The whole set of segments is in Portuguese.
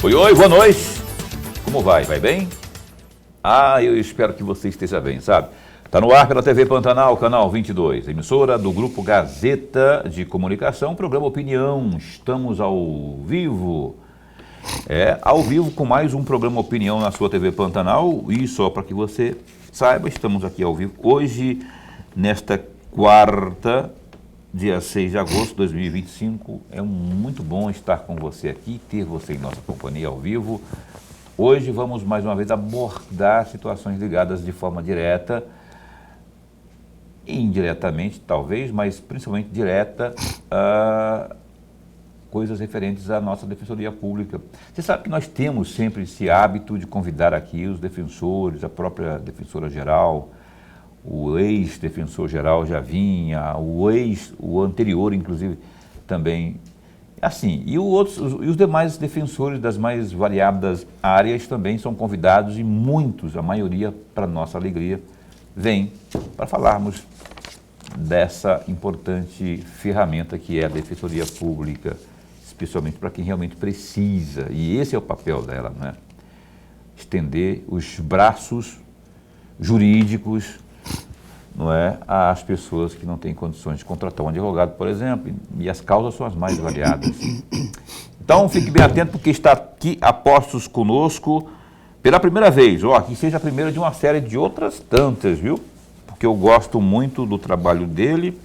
Oi, oi, boa noite. Como vai? Vai bem? Eu espero que você esteja bem, sabe? Tá no ar pela TV Pantanal, canal 22, emissora do Grupo Gazeta de Comunicação, programa Opinião. Estamos ao vivo. Ao vivo com mais um programa Opinião na sua TV Pantanal. E só para que você saiba, estamos aqui ao vivo hoje, nesta quarta, dia 6 de agosto de 2025. É muito bom estar com você aqui, ter você em nossa companhia ao vivo. Hoje vamos mais uma vez abordar situações ligadas de forma direta, indiretamente talvez, mas principalmente direta, a coisas referentes à nossa Defensoria Pública. Você sabe que nós temos sempre esse hábito de convidar aqui os defensores, a própria Defensora-Geral, o ex-defensor-geral já vinha, o anterior, inclusive, também. Assim, e os demais defensores das mais variadas áreas também são convidados e muitos, a maioria, para nossa alegria, vêm para falarmos dessa importante ferramenta que é a Defensoria Pública, especialmente para quem realmente precisa. E esse é o papel dela, né? Estender os braços jurídicos, não é, às pessoas que não têm condições de contratar um advogado, por exemplo, e as causas são as mais variadas. Então, fique bem atento, porque está aqui a postos conosco pela primeira vez, que seja a primeira de uma série de outras tantas, viu? Porque eu gosto muito do trabalho dele,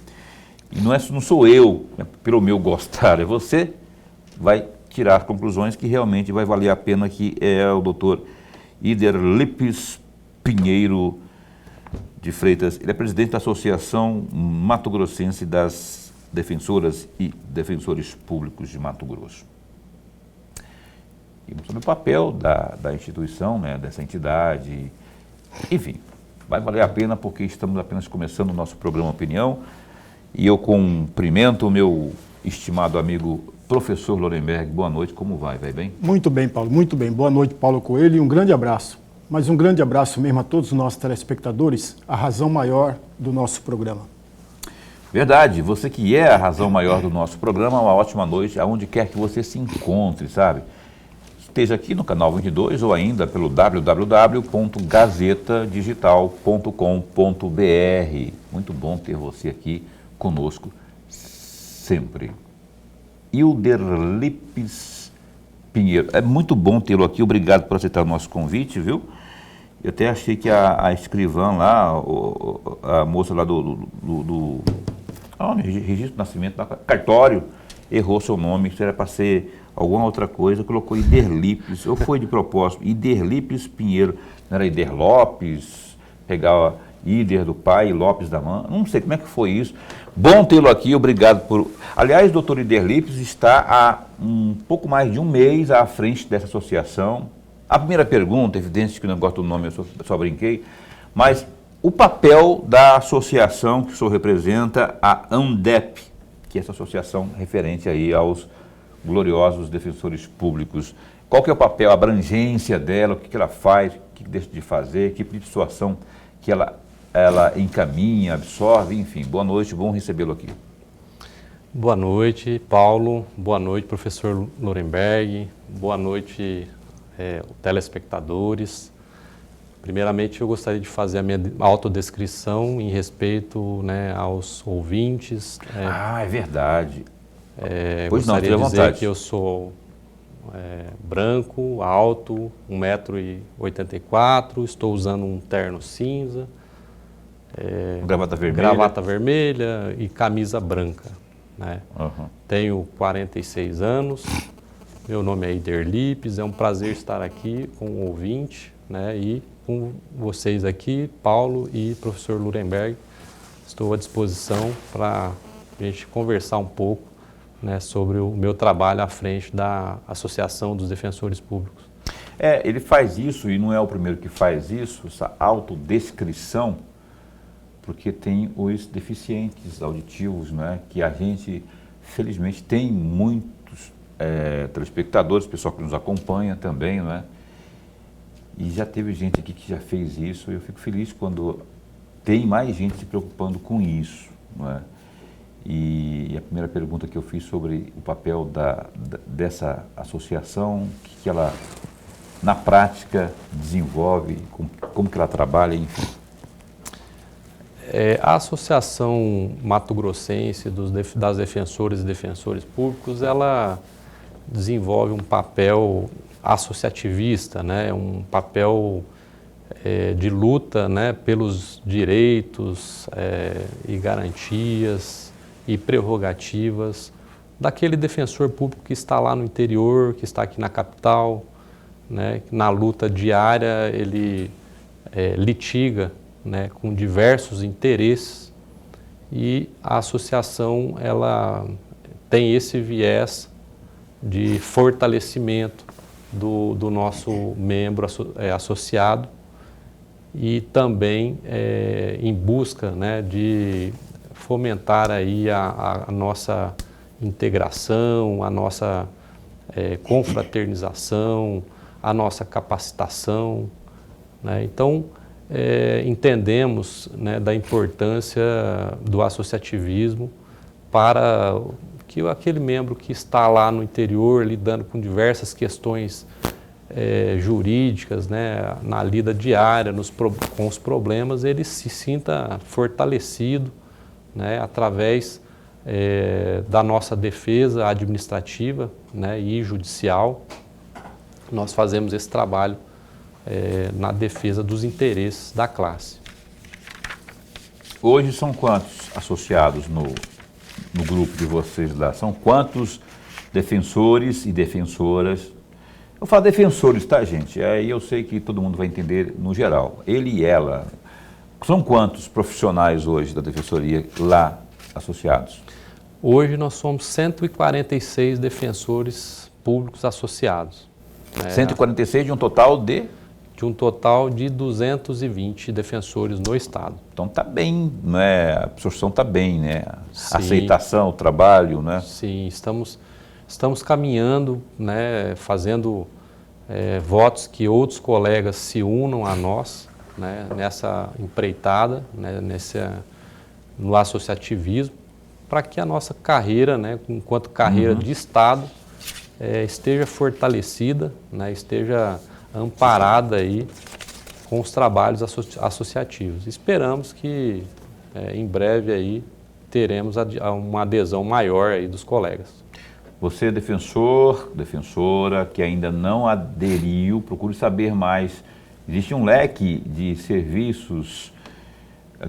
e não sou eu, pelo meu gostar, é você, vai tirar conclusões que realmente vai valer a pena, que é o doutor Iderlipes Pinheiro de Freitas. Ele é presidente da Associação Mato Grossense das Defensoras e Defensores Públicos de Mato Grosso. E sobre o papel da instituição, né, dessa entidade, enfim, vai valer a pena, porque estamos apenas começando o nosso programa Opinião, e eu cumprimento o meu estimado amigo professor Lorenberg. Boa noite, como vai? Vai bem? Muito bem, Paulo, muito bem. Boa noite, Paulo Coelho, e um grande abraço. Mas um grande abraço mesmo a todos os nossos telespectadores, a razão maior do nosso programa. Verdade, você que é a razão maior do nosso programa, uma ótima noite, aonde quer que você se encontre, sabe? Esteja aqui no canal 22 ou ainda pelo www.gazetadigital.com.br. Muito bom ter você aqui conosco sempre. Iderlipes Pinheiro, é muito bom tê-lo aqui, obrigado por aceitar o nosso convite, viu? Eu até achei que a escrivã lá, a moça lá do registro de nascimento, cartório, errou seu nome, isso era para ser alguma outra coisa, colocou Iderlipes, ou foi de propósito, Iderlipes Pinheiro, não era Ider Lopes, pegava Ider do pai e Lopes da mãe, não sei como é que foi isso. Bom tê-lo aqui, obrigado por... Aliás, o doutor Iderlipes está há um pouco mais de um mês à frente dessa associação. A primeira pergunta, evidente que o negócio do nome eu só brinquei, mas o papel da associação que o senhor representa, a ANDEP, que é essa associação referente aí aos gloriosos defensores públicos. Qual que é o papel, a abrangência dela, o que ela faz, o que deixa de fazer, que tipo de situação que ela encaminha, absorve, enfim. Boa noite, bom recebê-lo aqui. Boa noite, Paulo. Boa noite, professor Lorenberg. Boa noite, telespectadores. Primeiramente, eu gostaria de fazer a minha autodescrição em respeito, né, aos ouvintes. É verdade. Pois gostaria de dizer que eu sou branco, alto, 1,84 m, estou usando um terno cinza, gravata vermelha e camisa branca, né? Tenho 46 anos, meu nome é Iderlipes, é um prazer estar aqui com o ouvinte, né, e com vocês aqui, Paulo e professor Lorenberg. Estou à disposição para a gente conversar um pouco, né, sobre o meu trabalho à frente da Associação dos Defensores Públicos. Ele faz isso, e não é o primeiro que faz isso, essa autodescrição, porque tem os deficientes auditivos, né, que a gente, felizmente, tem muitos telespectadores, pessoal que nos acompanha também, né? E já teve gente aqui que já fez isso, e eu fico feliz quando tem mais gente se preocupando com isso, não é? E a primeira pergunta que eu fiz sobre o papel dessa associação, que ela, na prática, desenvolve, como que ela trabalha, enfim. A Associação Mato Grossense das Defensoras e Defensores Públicos, ela desenvolve um papel associativista, né? Um papel de luta, né? Pelos direitos e garantias e prerrogativas daquele defensor público que está lá no interior, que está aqui na capital, né? Na luta diária ele litiga, né, com diversos interesses, e a associação ela tem esse viés de fortalecimento do nosso membro associado, e também em busca, né, de fomentar aí a nossa integração, a nossa confraternização, a nossa capacitação, né? Então, entendemos, né, da importância do associativismo para que aquele membro que está lá no interior lidando com diversas questões jurídicas, né, na lida diária, com os problemas, ele se sinta fortalecido, né, através da nossa defesa administrativa, né, e judicial. Nós fazemos esse trabalho na defesa dos interesses da classe. Hoje são quantos associados no grupo de vocês lá? São quantos defensores e defensoras? Eu falo defensores, tá, gente? Aí eu sei que todo mundo vai entender no geral. Ele e ela. São quantos profissionais hoje da defensoria lá associados? Hoje nós somos 146 defensores públicos associados. 146 de um total de? De um total de 220 defensores no estado. Então está bem, né? A absorção está bem, né? Sim. A aceitação, o trabalho, né? Sim, estamos caminhando, né? Fazendo votos que outros colegas se unam a nós, né? Nessa empreitada, né? No associativismo, para que a nossa carreira, né? Enquanto carreira de Estado, esteja fortalecida, né? Esteja amparada aí com os trabalhos associativos. Esperamos que em breve aí teremos uma adesão maior aí dos colegas. Você, defensor, defensora, que ainda não aderiu, procure saber mais. Existe um leque de serviços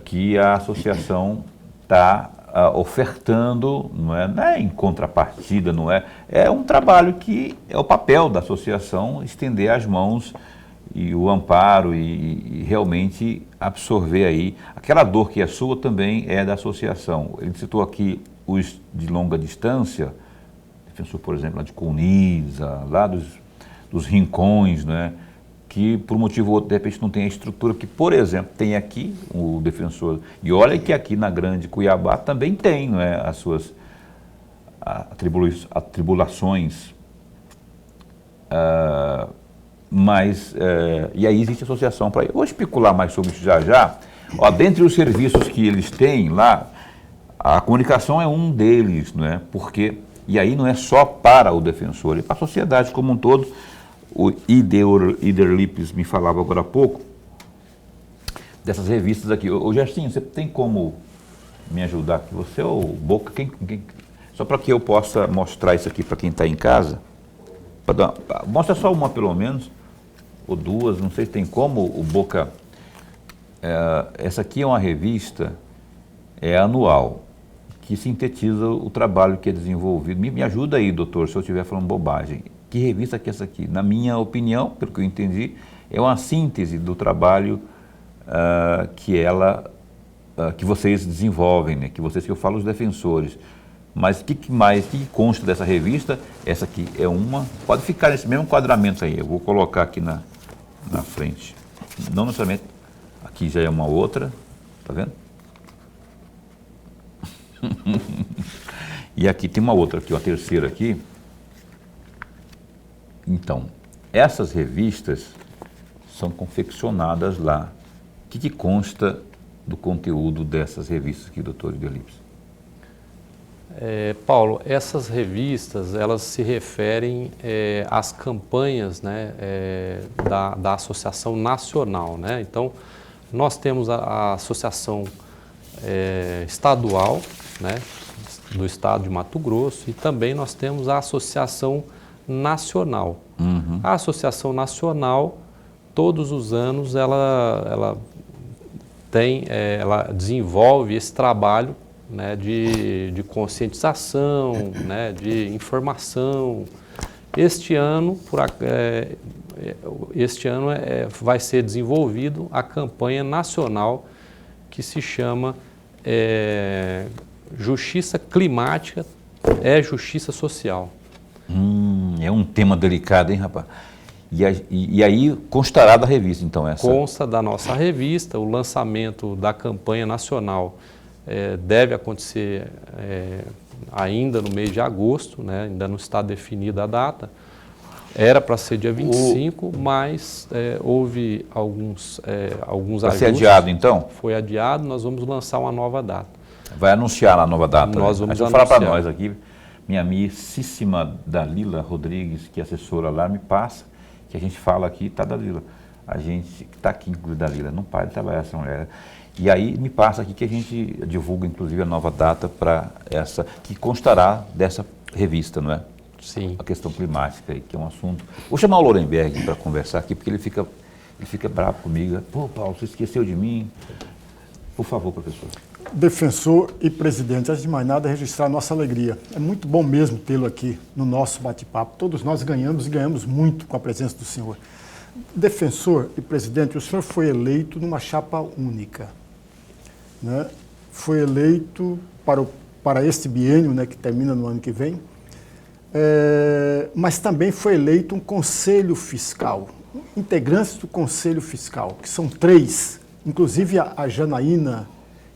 que a associação está ofertando, não é em contrapartida, não é? É um trabalho que é o papel da associação estender as mãos e o amparo e realmente absorver aí. Aquela dor que é sua também é da associação. Ele citou aqui os de longa distância, defensor, por exemplo, lá de Colniza, lá dos Rincões, né? Que por um motivo ou outro, de repente, não tem a estrutura que, por exemplo, tem aqui o defensor. E olha que aqui na Grande Cuiabá também tem, não é, as suas atribulações. E aí existe associação para isso. Eu vou especular mais sobre isso já. Ó, dentre os serviços que eles têm lá, a comunicação é um deles, não é? Porque, e aí não é só para o defensor, é para a sociedade como um todo. O Ider Lipes me falava agora há pouco dessas revistas aqui. Ô Gersinho, você tem como me ajudar aqui? Você ou o Boca? Só para que eu possa mostrar isso aqui para quem está em casa. Mostra só uma pelo menos, ou duas, não sei se tem como o Boca. Essa aqui é uma revista anual, que sintetiza o trabalho que é desenvolvido. Me ajuda aí, doutor, se eu estiver falando bobagem. Que revista que é essa aqui? Na minha opinião, pelo que eu entendi, é uma síntese do trabalho que vocês desenvolvem, né? Que eu falo os defensores. Mas o que consta dessa revista? Essa aqui é uma, pode ficar nesse mesmo enquadramento aí, eu vou colocar aqui na frente. Não necessariamente, aqui já é uma outra, tá vendo? E aqui tem uma outra aqui, uma terceira aqui. Então, essas revistas são confeccionadas lá. O que consta do conteúdo dessas revistas aqui, doutor Ider Lipes? Paulo, essas revistas, elas se referem às campanhas, né, da Associação Nacional, né? Então, nós temos a Associação Estadual, né, do Estado de Mato Grosso, e também nós temos a Associação Nacional. Uhum. A Associação Nacional, todos os anos, ela desenvolve esse trabalho, né, de conscientização, né, de informação. Este ano vai ser desenvolvido a campanha nacional que se chama Justiça Climática é Justiça Social. É um tema delicado, hein, rapaz? E aí constará da revista, então, essa? Consta da nossa revista. O lançamento da campanha nacional deve acontecer ainda no mês de agosto, né? Ainda não está definida a data. Era para ser dia 25, mas houve alguns ajustes. Vai ser adiado, então? Foi adiado, nós vamos lançar uma nova data. Vai anunciar lá a nova data? Nós vamos anunciar. Falar para nós aqui, minha amicíssima Dalila Rodrigues, que é assessora lá, me passa, que a gente fala aqui, tá, Dalila? A gente que está aqui, inclusive, Dalila, não para de trabalhar essa mulher. E aí me passa aqui que a gente divulga, inclusive, a nova data para essa, que constará dessa revista, não é? Sim. A questão climática, que é um assunto. Vou chamar o Lorenberg para conversar aqui, porque ele fica bravo comigo. Pô, Paulo, você esqueceu de mim. Por favor, professor. Defensor e presidente, antes de mais nada, registrar a nossa alegria. É muito bom mesmo tê-lo aqui no nosso bate-papo. Todos nós ganhamos e ganhamos muito com a presença do senhor. Defensor e presidente, o senhor foi eleito numa chapa única, né? Foi eleito para este biênio, né, que termina no ano que vem, mas também foi eleito um conselho fiscal, integrantes do conselho fiscal, que são 3, inclusive a Janaína,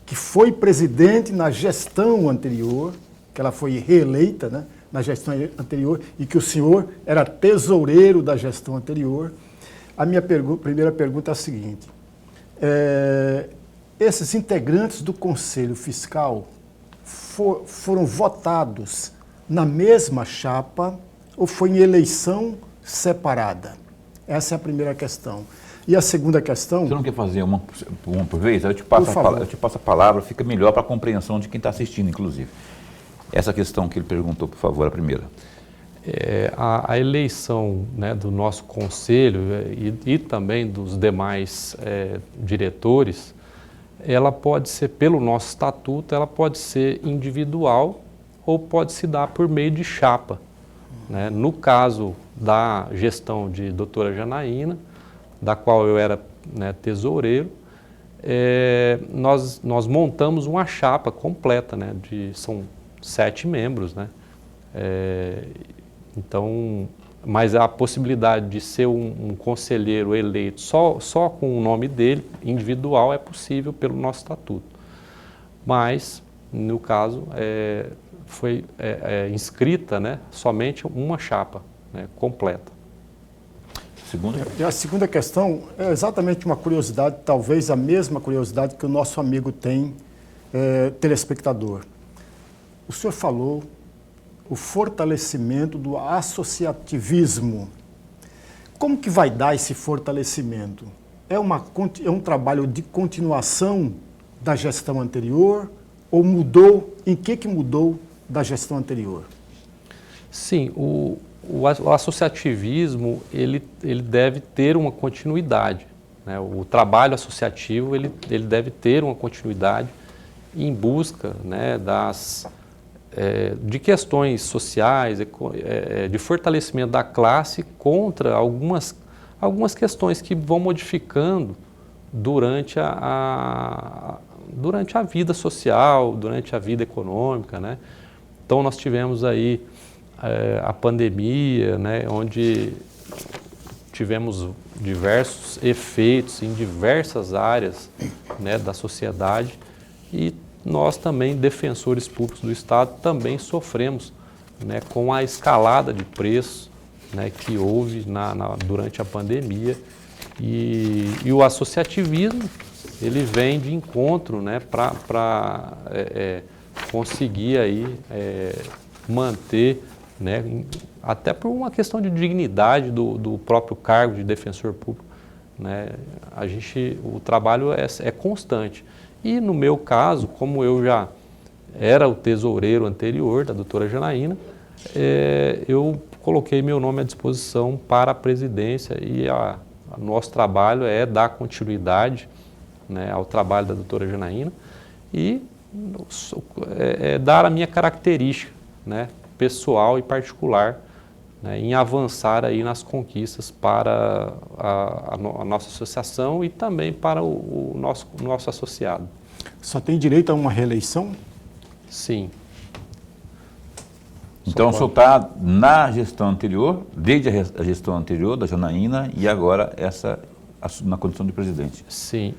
que foi presidente na gestão anterior, que ela foi reeleita, né, na gestão anterior, e que o senhor era tesoureiro da gestão anterior. A minha primeira pergunta é a seguinte: esses integrantes do Conselho Fiscal foram votados na mesma chapa ou foi em eleição separada? Essa é a primeira questão. E a segunda questão... Você não quer fazer uma por vez? Eu te passo a palavra, fica melhor para a compreensão de quem está assistindo, inclusive. Essa questão que ele perguntou, por favor, a primeira. A eleição, né, do nosso conselho e também dos demais diretores, ela pode ser, pelo nosso estatuto, ela pode ser individual ou pode se dar por meio de chapa, né? No caso da gestão de doutora Janaína, da qual eu era, né, tesoureiro, nós montamos uma chapa completa, né, são 7 membros, né? Então, mas a possibilidade de ser um conselheiro eleito só com o nome dele, individual, é possível pelo nosso estatuto. Mas, no caso, foi inscrita, né, somente uma chapa, né, completa. E a segunda questão é exatamente uma curiosidade, talvez a mesma curiosidade que o nosso amigo tem, telespectador. O senhor falou o fortalecimento do associativismo. Como que vai dar esse fortalecimento? É um trabalho de continuação da gestão anterior ou mudou? Em que mudou da gestão anterior? Sim, o associativismo ele deve ter uma continuidade, né? O trabalho associativo ele deve ter uma continuidade em busca, né, de questões sociais, de fortalecimento da classe contra algumas questões que vão modificando durante a vida social, durante a vida econômica, né? Então nós tivemos aí a pandemia, né, onde tivemos diversos efeitos em diversas áreas, né, da sociedade, e nós também, defensores públicos do Estado, também sofremos, né, com a escalada de preços, né, que houve durante a pandemia, e o associativismo ele vem de encontro, né, para conseguir aí manter, né, até por uma questão de dignidade do próprio cargo de defensor público, né, o trabalho é constante. E no meu caso, como eu já era o tesoureiro anterior da doutora Janaína, eu coloquei meu nome à disposição para a presidência e nosso trabalho é dar continuidade, né, ao trabalho da doutora Janaína e dar a minha característica, né, pessoal e particular, né, em avançar aí nas conquistas para a nossa associação e também para o nosso associado. Só tem direito a uma reeleição? Sim. Então, o senhor está na gestão anterior, desde a gestão anterior da Janaína e agora na condição de presidente. Sim,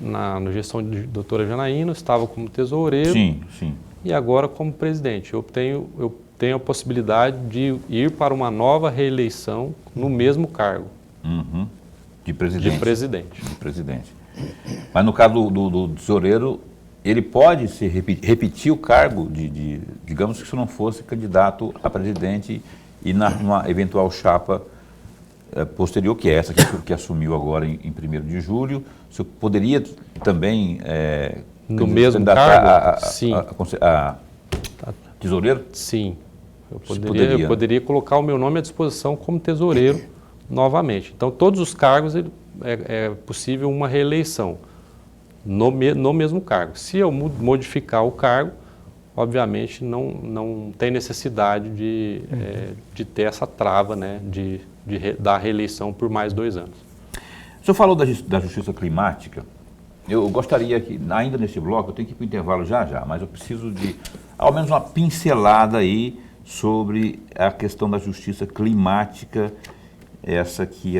na gestão de doutora Janaína, eu estava como tesoureiro. Sim, sim. E agora como presidente. Eu tenho a possibilidade de ir para uma nova reeleição no mesmo cargo. Uhum. De presidente. De presidente. De presidente. Mas no caso do tesoureiro, ele pode repetir o cargo digamos que se não fosse candidato a presidente e numa eventual chapa posterior, que é essa que assumiu agora em 1º de julho, o senhor poderia também no mesmo cargo? Sim. A tesoureiro? Sim. Eu poderia colocar o meu nome à disposição como tesoureiro novamente. Então, todos os cargos é possível uma reeleição no mesmo cargo. Se eu modificar o cargo, obviamente não tem necessidade de ter essa trava, né, de dar reeleição por mais 2 anos. O senhor falou da justiça climática. Eu gostaria que, ainda nesse bloco, eu tenho que ir para o intervalo já, mas eu preciso de, ao menos, uma pincelada aí sobre a questão da justiça climática, essa que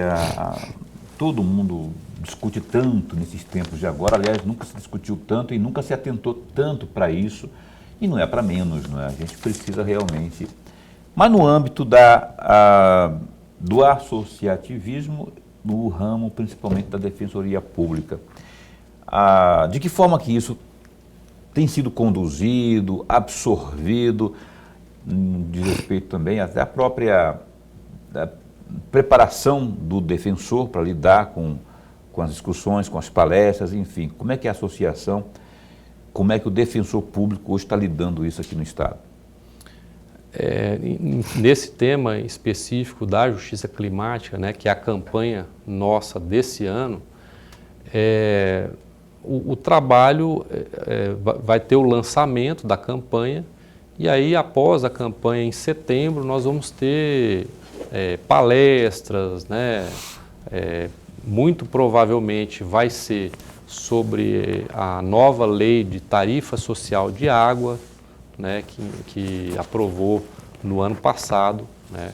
todo mundo discute tanto nesses tempos de agora. Aliás, nunca se discutiu tanto e nunca se atentou tanto para isso, e não é para menos, não é? A gente precisa realmente... Mas no âmbito do associativismo, no ramo principalmente da defensoria pública, de que forma que isso tem sido conduzido, absorvido, diz respeito também até à própria preparação do defensor para lidar com as discussões, com as palestras, enfim. Como é que a associação, como é que o defensor público hoje está lidando isso aqui no Estado? Nesse tema específico da justiça climática, né, que é a campanha nossa desse ano, o trabalho vai ter o lançamento da campanha e aí após a campanha em setembro nós vamos ter palestras, né, muito provavelmente vai ser sobre a nova lei de tarifa social de água, né, que aprovou no ano passado, né,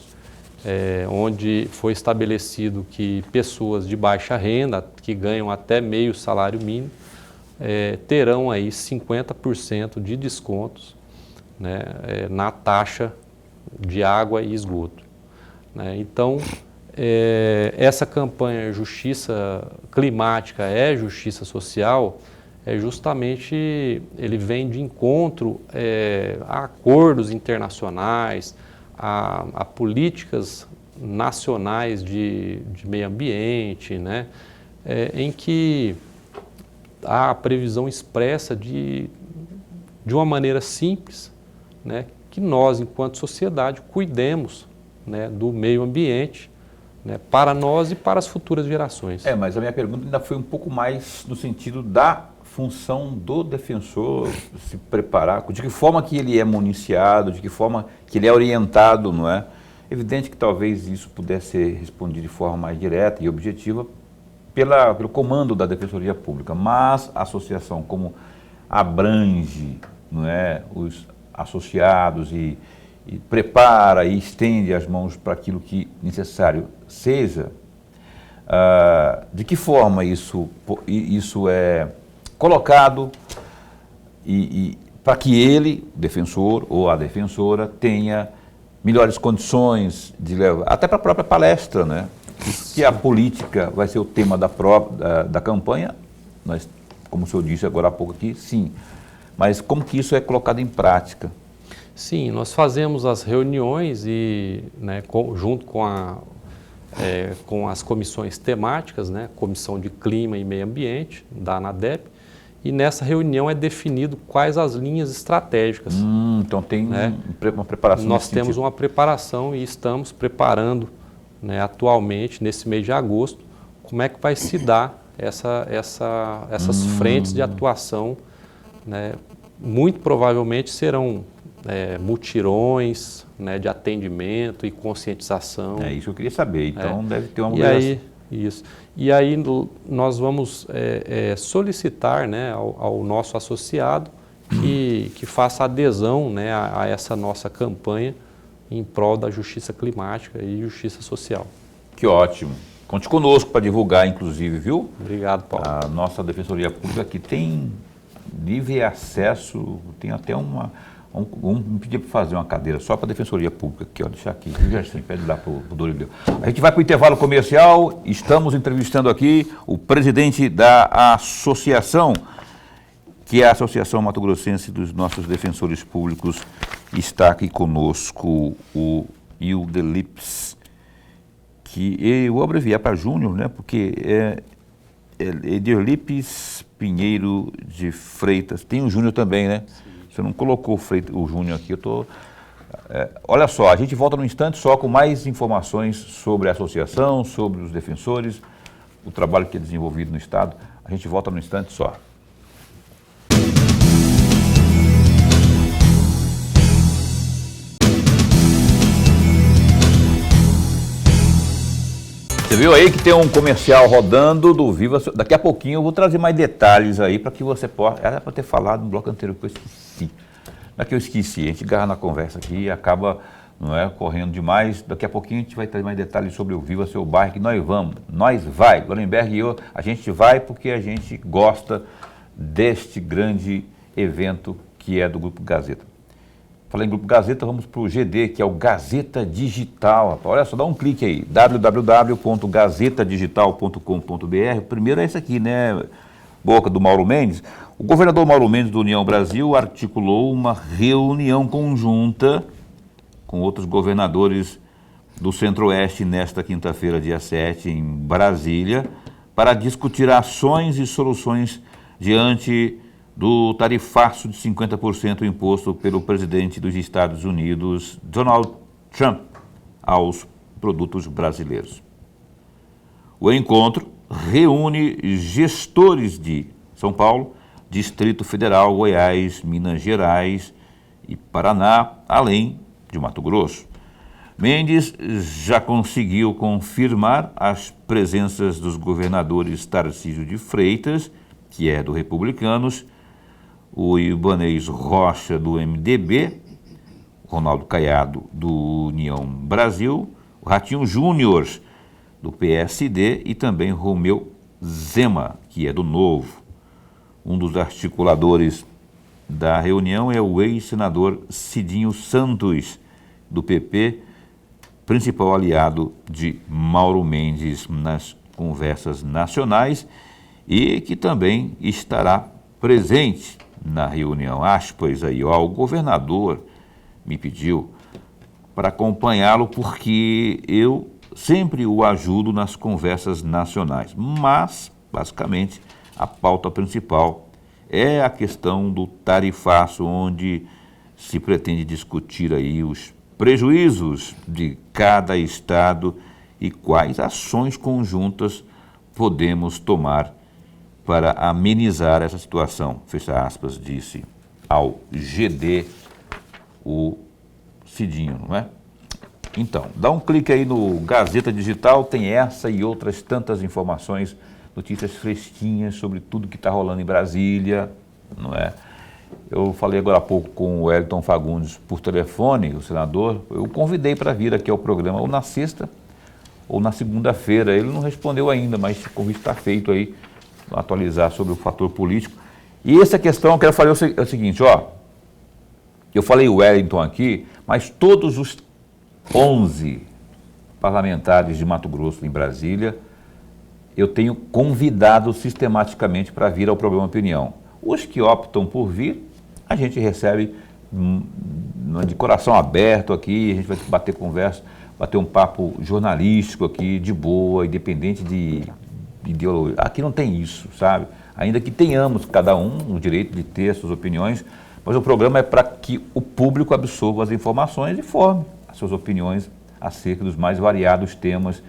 onde foi estabelecido que pessoas de baixa renda, que ganham até meio salário mínimo, terão aí 50% de descontos, né, na taxa de água e esgoto, né. Então, essa campanha Justiça Climática é Justiça Social, justamente ele vem de encontro a acordos internacionais, a políticas nacionais de meio ambiente, né, em que há a previsão expressa de uma maneira simples, né, que nós, enquanto sociedade, cuidemos, né, do meio ambiente, né, para nós e para as futuras gerações. Mas a minha pergunta ainda foi um pouco mais no sentido da função do defensor se preparar, de que forma que ele é municiado, de que forma que ele é orientado, não é? Evidente que talvez isso pudesse ser respondido de forma mais direta e objetiva pelo comando da Defensoria Pública, mas a associação como abrange, não é, os associados e prepara e estende as mãos para aquilo que necessário seja, de que forma isso é colocado e para que ele, o defensor ou a defensora, tenha melhores condições de levar, até para a própria palestra, né? Que a política vai ser o tema da campanha, nós, como o senhor disse agora há pouco aqui, sim. mas como que isso é colocado em prática? Sim, nós fazemos as reuniões e, né, junto com as comissões temáticas, né, Comissão de Clima e Meio Ambiente, da ANADEP, e nessa reunião é definido quais as linhas estratégicas. Então tem, né, uma preparação. Nós temos uma preparação e estamos preparando, né, atualmente, nesse mês de agosto, como é que vai se dar essas frentes de atuação, né? Muito provavelmente serão mutirões, né, de atendimento e conscientização. É isso que eu queria saber, então deve ter uma mudança. E aí nós vamos solicitar, né, ao nosso associado que faça adesão, né, a essa nossa campanha em prol da justiça climática e justiça social. Que ótimo. Conte conosco para divulgar, inclusive, viu? Obrigado, Paulo. A nossa Defensoria Pública que tem livre acesso, tem até me pedir para fazer uma cadeira só para a Defensoria Pública, aqui, ó, deixar aqui, pede lá para o Dorileu. A gente vai para o intervalo comercial, estamos entrevistando aqui o presidente da associação, que é a Associação Mato Grossense dos nossos defensores públicos, está aqui conosco o Ildelips, que eu vou abreviar para Júnior, né, porque é Ildelips Pinheiro de Freitas, tem o Júnior também, né? Sim. Você não colocou o Júnior aqui, eu estou... olha só, a gente volta num instante só com mais informações sobre a associação, sobre os defensores, o trabalho que é desenvolvido no Estado. A gente volta num instante só. Você viu aí que tem um comercial rodando do Viva. Daqui a pouquinho eu vou trazer mais detalhes aí para que você possa... Era para ter falado no bloco anterior que eu esqueci. Não é que eu esqueci, a gente agarra na conversa aqui e acaba, não é, correndo demais. Daqui a pouquinho a gente vai trazer mais detalhes sobre o Viva Seu Bairro, que nós vamos. Nós vai, Lorenberg e eu, a gente vai porque a gente gosta deste grande evento que é do Grupo Gazeta. Falei em Grupo Gazeta, vamos para o GD, que é o Gazeta Digital. Olha só, dá um clique aí, www.gazetadigital.com.br. Primeiro é esse aqui, né, boca do Mauro Mendes. O governador Mauro Mendes do União Brasil articulou uma reunião conjunta com outros governadores do Centro-Oeste nesta quinta-feira, dia 7, em Brasília, para discutir ações e soluções diante do tarifaço de 50% imposto pelo presidente dos Estados Unidos, Donald Trump, aos produtos brasileiros. O encontro reúne gestores de São Paulo, Distrito Federal, Goiás, Minas Gerais e Paraná, além de Mato Grosso. Mendes já conseguiu confirmar as presenças dos governadores Tarcísio de Freitas, que é do Republicanos, o Ibanez Rocha, do MDB, Ronaldo Caiado, do União Brasil, o Ratinho Júnior, do PSD, e também Romeu Zema, que é do Novo. Um dos articuladores da reunião é o ex-senador Cidinho Santos, do PP, principal aliado de Mauro Mendes nas conversas nacionais e que também estará presente na reunião. Aspas aí, ó, o governador me pediu para acompanhá-lo porque eu sempre o ajudo nas conversas nacionais, mas, basicamente, a pauta principal é a questão do tarifaço, onde se pretende discutir aí os prejuízos de cada estado e quais ações conjuntas podemos tomar para amenizar essa situação, fecha aspas, disse ao GD o Cidinho, não é? Então, dá um clique aí no Gazeta Digital, tem essa e outras tantas informações, notícias fresquinhas sobre tudo que está rolando em Brasília, não é? Eu falei agora há pouco com o Wellington Fagundes por telefone, o senador, eu convidei para vir aqui ao programa ou na sexta ou na segunda-feira, ele não respondeu ainda, mas o convite está feito aí, atualizar sobre o fator político. E essa questão eu quero falar é o seguinte, ó, eu falei o Wellington aqui, mas todos os 11 parlamentares de Mato Grosso em Brasília, eu tenho convidado sistematicamente para vir ao programa Opinião. Os que optam por vir, a gente recebe de coração aberto aqui, a gente vai bater conversa, bater um papo jornalístico aqui, de boa, independente de ideologia. Aqui não tem isso, sabe? Ainda que tenhamos cada um o direito de ter suas opiniões, mas o programa é para que o público absorva as informações e forme as suas opiniões acerca dos mais variados temas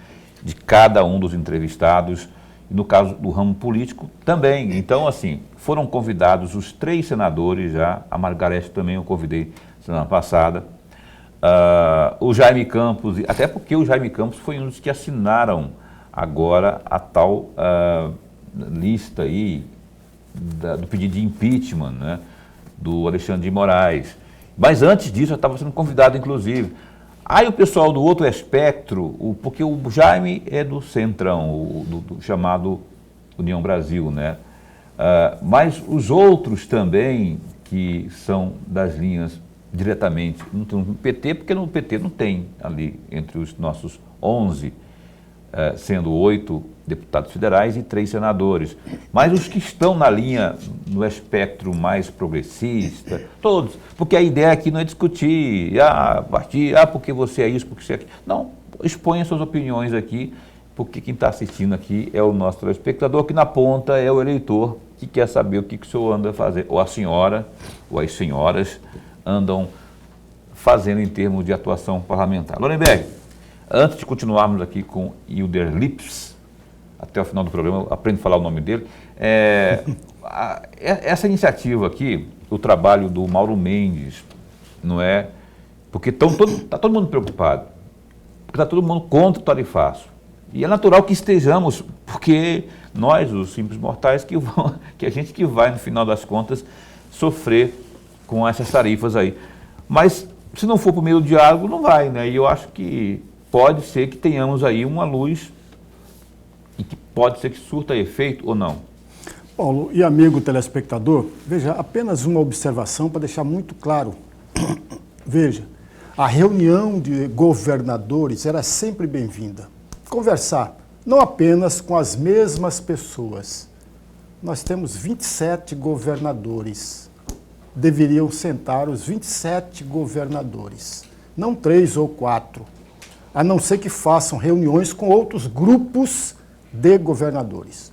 de cada um dos entrevistados, e no caso do ramo político também. Então, assim, foram convidados os 3 senadores já, a Margareth também eu convidei semana passada, o Jaime Campos, até porque o Jaime Campos foi um dos que assinaram agora a tal lista aí do pedido de impeachment, né, do Alexandre de Moraes. Mas antes disso, eu estava sendo convidado, inclusive. Aí o pessoal do outro espectro, porque o Jaime é do Centrão, do chamado União Brasil, né? Mas os outros também, que são das linhas diretamente, não tem no PT, porque no PT não tem ali, entre os nossos 11, sendo 8 deputados federais e 3 senadores. Mas os que estão na linha, no espectro mais progressista, todos, porque a ideia aqui não é discutir, porque você é isso, porque você é aquilo. Não, exponha suas opiniões aqui, porque quem está assistindo aqui é o nosso telespectador, que na ponta é o eleitor, que quer saber o que o senhor anda fazendo, ou a senhora, ou as senhoras andam fazendo em termos de atuação parlamentar. Lorenberg, antes de continuarmos aqui com Hilder Lips, até o final do programa, eu aprendo a falar o nome dele, essa iniciativa aqui, o trabalho do Mauro Mendes, não é? Porque está todo mundo preocupado, porque está todo mundo contra o tarifaço. E é natural que estejamos, porque nós, os simples mortais, que a gente que vai, no final das contas, sofrer com essas tarifas aí. Mas, se não for por meio do diálogo, não vai, né? E eu acho que pode ser que tenhamos aí uma luz e que pode ser que surta efeito ou não. Paulo e amigo telespectador, veja, apenas uma observação para deixar muito claro. Veja, a reunião de governadores era sempre bem-vinda. Conversar, não apenas com as mesmas pessoas. Nós temos 27 governadores. Deveriam sentar os 27 governadores, não 3 ou 4, a não ser que façam reuniões com outros grupos de governadores.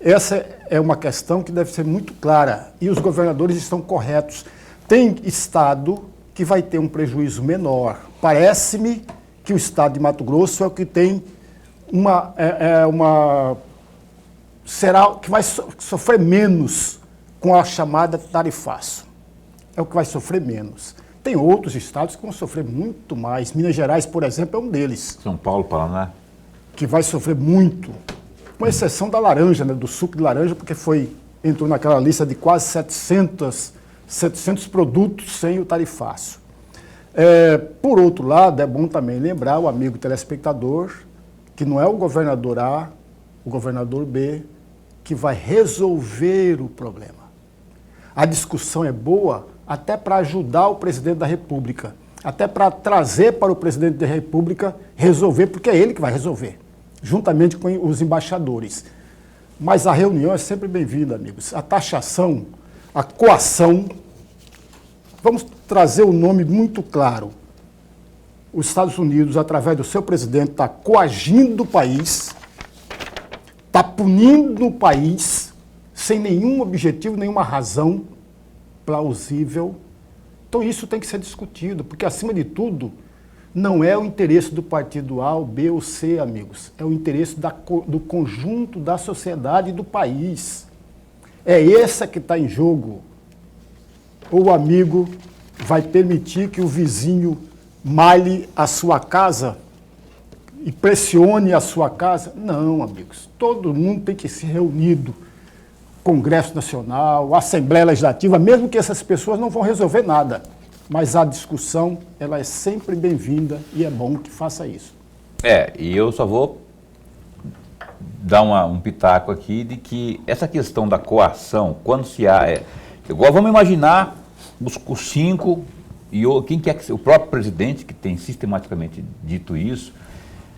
Essa é uma questão que deve ser muito clara e os governadores estão corretos. Tem estado que vai ter um prejuízo menor. Parece-me que o estado de Mato Grosso é o que tem será que vai sofrer menos com a chamada tarifaço. É o que vai sofrer menos. Tem outros estados que vão sofrer muito mais. Minas Gerais, por exemplo, é um deles. São Paulo, Paraná. Que vai sofrer muito. Com exceção da laranja, né, do suco de laranja, porque entrou naquela lista de quase 700 produtos sem o tarifaço. Por outro lado, é bom também lembrar o amigo telespectador que não é o governador A, o governador B, que vai resolver o problema. A discussão é boa até para ajudar o presidente da República, até para trazer para o presidente da República resolver, porque é ele que vai resolver, juntamente com os embaixadores. Mas a reunião é sempre bem-vinda, amigos. A taxação, a coação, vamos trazer um nome muito claro. Os Estados Unidos, através do seu presidente, está coagindo o país, está punindo o país, sem nenhum objetivo, nenhuma razão plausível. Então isso tem que ser discutido, porque acima de tudo, não é o interesse do partido A, ou B ou C, amigos. É o interesse do conjunto da sociedade e do país. É essa que está em jogo. Ou o amigo vai permitir que o vizinho malhe a sua casa e pressione a sua casa? Não, amigos. Todo mundo tem que ser reunido. Congresso Nacional, Assembleia Legislativa, mesmo que essas pessoas não vão resolver nada. Mas a discussão, ela é sempre bem-vinda e é bom que faça isso. E eu só vou dar um pitaco aqui de que essa questão da coação, quando se há... igual vamos imaginar os 5 e quem quer que seja, o próprio presidente, que tem sistematicamente dito isso,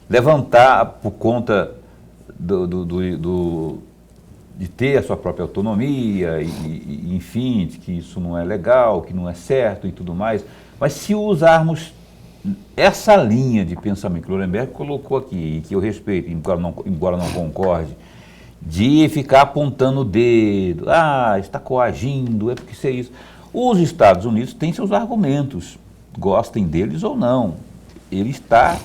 levantar por conta de ter a sua própria autonomia, enfim, de que isso não é legal, que não é certo e tudo mais. Mas se usarmos essa linha de pensamento que o Lourenberg colocou aqui, e que eu respeito, embora não concorde, de ficar apontando o dedo, está coagindo, é porque isso é isso. Os Estados Unidos têm seus argumentos, gostem deles ou não. Ele está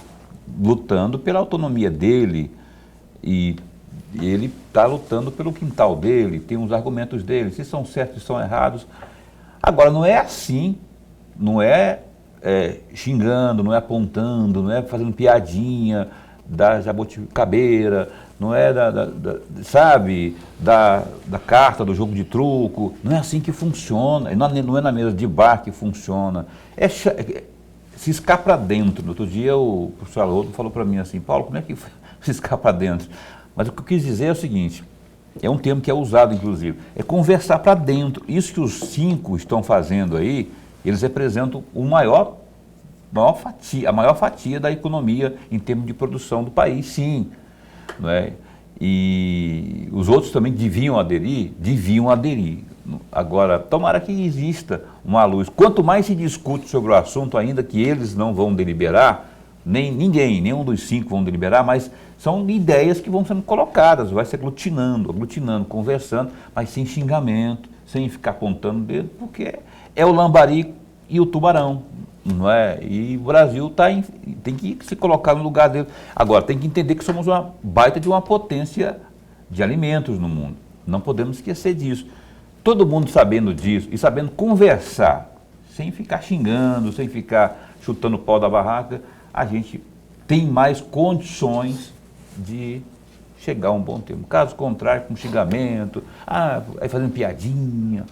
lutando pela autonomia dele e ele está lutando pelo quintal dele, tem os argumentos dele, se são certos, se são errados. Agora, não é assim, não é xingando, não é apontando, não é fazendo piadinha da jabuticabeira, não é da carta do jogo de truco. Não é assim que funciona, não é na mesa de bar que funciona. Se escapa para dentro. No outro dia o professor Haroldo falou para mim assim: Paulo, como é que se escapa para dentro? Mas o que eu quis dizer é o seguinte, é um termo que é usado inclusive, é conversar para dentro. Isso que os 5 estão fazendo aí, eles representam a maior fatia da economia em termos de produção do país, sim. Não é? E os outros também deviam aderir. Agora, tomara que exista uma luz. Quanto mais se discute sobre o assunto, ainda que eles não vão deliberar, nenhum dos 5 vão deliberar, mas são ideias que vão sendo colocadas, vai se aglutinando, conversando, mas sem xingamento, sem ficar apontando o dedo, porque é o lambari e o tubarão, não é? E o Brasil tem que se colocar no lugar dele. Agora, tem que entender que somos uma baita de uma potência de alimentos no mundo, não podemos esquecer disso. Todo mundo sabendo disso e sabendo conversar, sem ficar xingando, sem ficar chutando o pau da barraca, a gente tem mais condições de chegar a um bom termo. Caso contrário, com xingamento, aí fazendo piadinha,